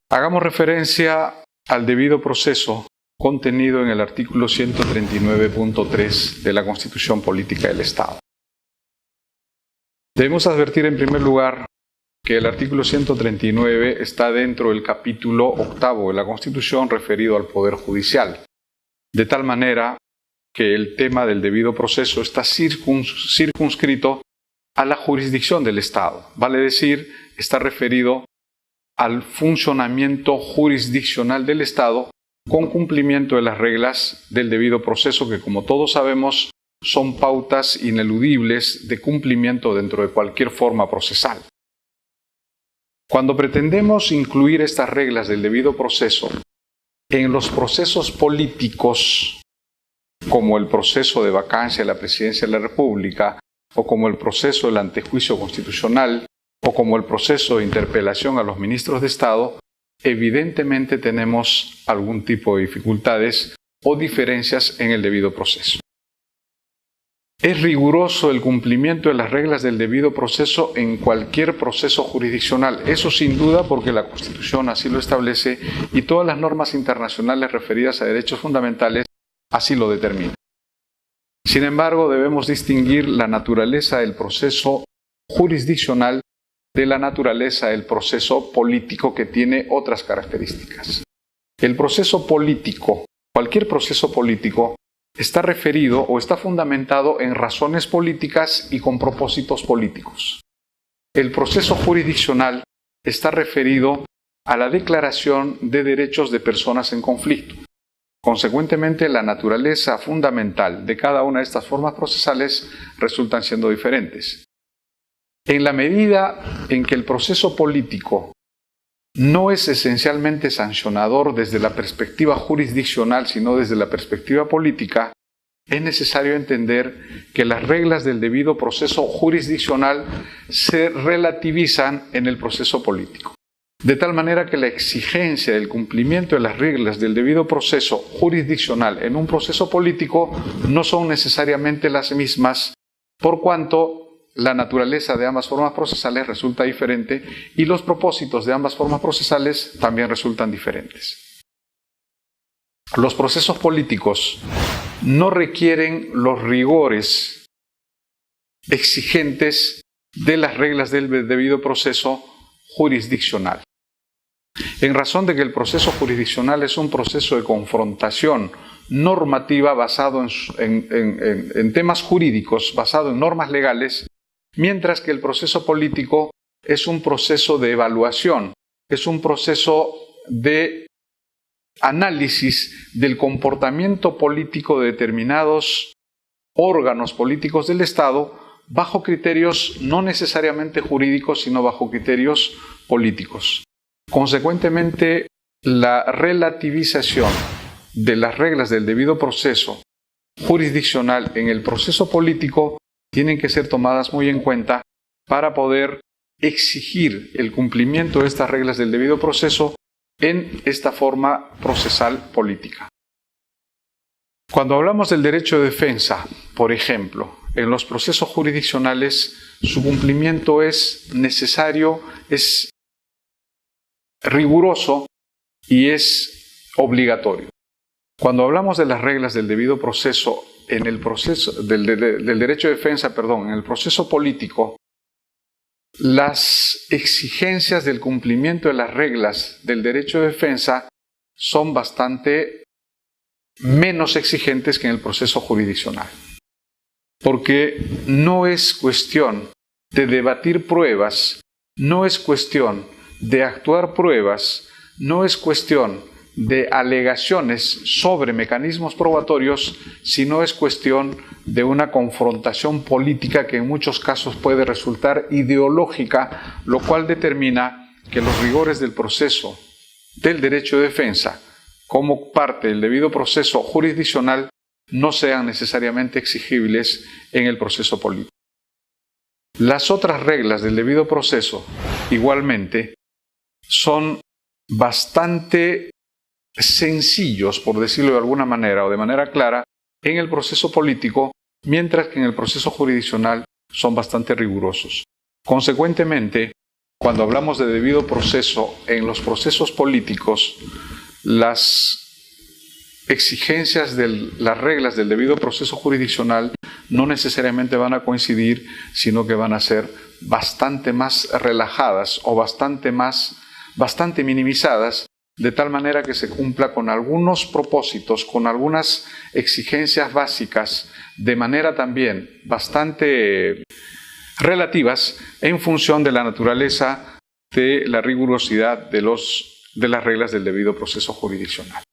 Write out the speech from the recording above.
Hagamos referencia al debido proceso contenido en el artículo 139.3 de la Constitución Política del Estado. Debemos advertir en primer lugar que el artículo 139 está dentro del capítulo 8 de la Constitución referido al Poder Judicial, de tal manera que el tema del debido proceso está circunscrito a la jurisdicción del Estado, vale decir, está referido al funcionamiento jurisdiccional del Estado con cumplimiento de las reglas del debido proceso que, como todos sabemos, son pautas ineludibles de cumplimiento dentro de cualquier forma procesal. Cuando pretendemos incluir estas reglas del debido proceso en los procesos políticos, como el proceso de vacancia de la Presidencia de la República, o como el proceso del antejuicio constitucional, o como el proceso de interpelación a los ministros de Estado, evidentemente tenemos algún tipo de dificultades o diferencias en el debido proceso. Es riguroso el cumplimiento de las reglas del debido proceso en cualquier proceso jurisdiccional. Eso sin duda porque la Constitución así lo establece y todas las normas internacionales referidas a derechos fundamentales así lo determinan. Sin embargo, debemos distinguir la naturaleza del proceso jurisdiccional de la naturaleza del proceso político que tiene otras características. El proceso político, cualquier proceso político, está referido o está fundamentado en razones políticas y con propósitos políticos. El proceso jurisdiccional está referido a la declaración de derechos de personas en conflicto. Consecuentemente, la naturaleza fundamental de cada una de estas formas procesales resultan siendo diferentes. En la medida en que el proceso político no es esencialmente sancionador desde la perspectiva jurisdiccional, sino desde la perspectiva política, es necesario entender que las reglas del debido proceso jurisdiccional se relativizan en el proceso político. De tal manera que la exigencia del cumplimiento de las reglas del debido proceso jurisdiccional en un proceso político no son necesariamente las mismas, por cuanto la naturaleza de ambas formas procesales resulta diferente y los propósitos de ambas formas procesales también resultan diferentes. Los procesos políticos no requieren los rigores exigentes de las reglas del debido proceso jurisdiccional. En razón de que el proceso jurisdiccional es un proceso de confrontación normativa basado en temas jurídicos, basado en normas legales, mientras que el proceso político es un proceso de evaluación, es un proceso de análisis del comportamiento político de determinados órganos políticos del Estado bajo criterios no necesariamente jurídicos, sino bajo criterios políticos. Consecuentemente, la relativización de las reglas del debido proceso jurisdiccional en el proceso político tienen que ser tomadas muy en cuenta para poder exigir el cumplimiento de estas reglas del debido proceso en esta forma procesal política. Cuando hablamos del derecho de defensa, por ejemplo, en los procesos jurisdiccionales, su cumplimiento es necesario, es riguroso y es obligatorio. Cuando hablamos de las reglas del debido proceso en el proceso del derecho de defensa, en el proceso político, las exigencias del cumplimiento de las reglas del derecho de defensa son bastante menos exigentes que en el proceso jurisdiccional. Porque no es cuestión de debatir pruebas, no es cuestión de actuar pruebas, no es cuestión de alegaciones sobre mecanismos probatorios, sino es cuestión de una confrontación política que en muchos casos puede resultar ideológica, lo cual determina que los rigores del proceso del derecho de defensa, como parte del debido proceso jurisdiccional, no sean necesariamente exigibles en el proceso político. Las otras reglas del debido proceso, igualmente, son bastante sencillos, por decirlo de alguna manera o de manera clara, en el proceso político, mientras que en el proceso jurisdiccional son bastante rigurosos. Consecuentemente, cuando hablamos de debido proceso en los procesos políticos, las exigencias de las reglas del debido proceso jurisdiccional no necesariamente van a coincidir, sino que van a ser bastante más relajadas o bastante minimizadas, de tal manera que se cumpla con algunos propósitos, con algunas exigencias básicas, de manera también bastante relativas en función de la naturaleza de la rigurosidad de las reglas del debido proceso jurisdiccional.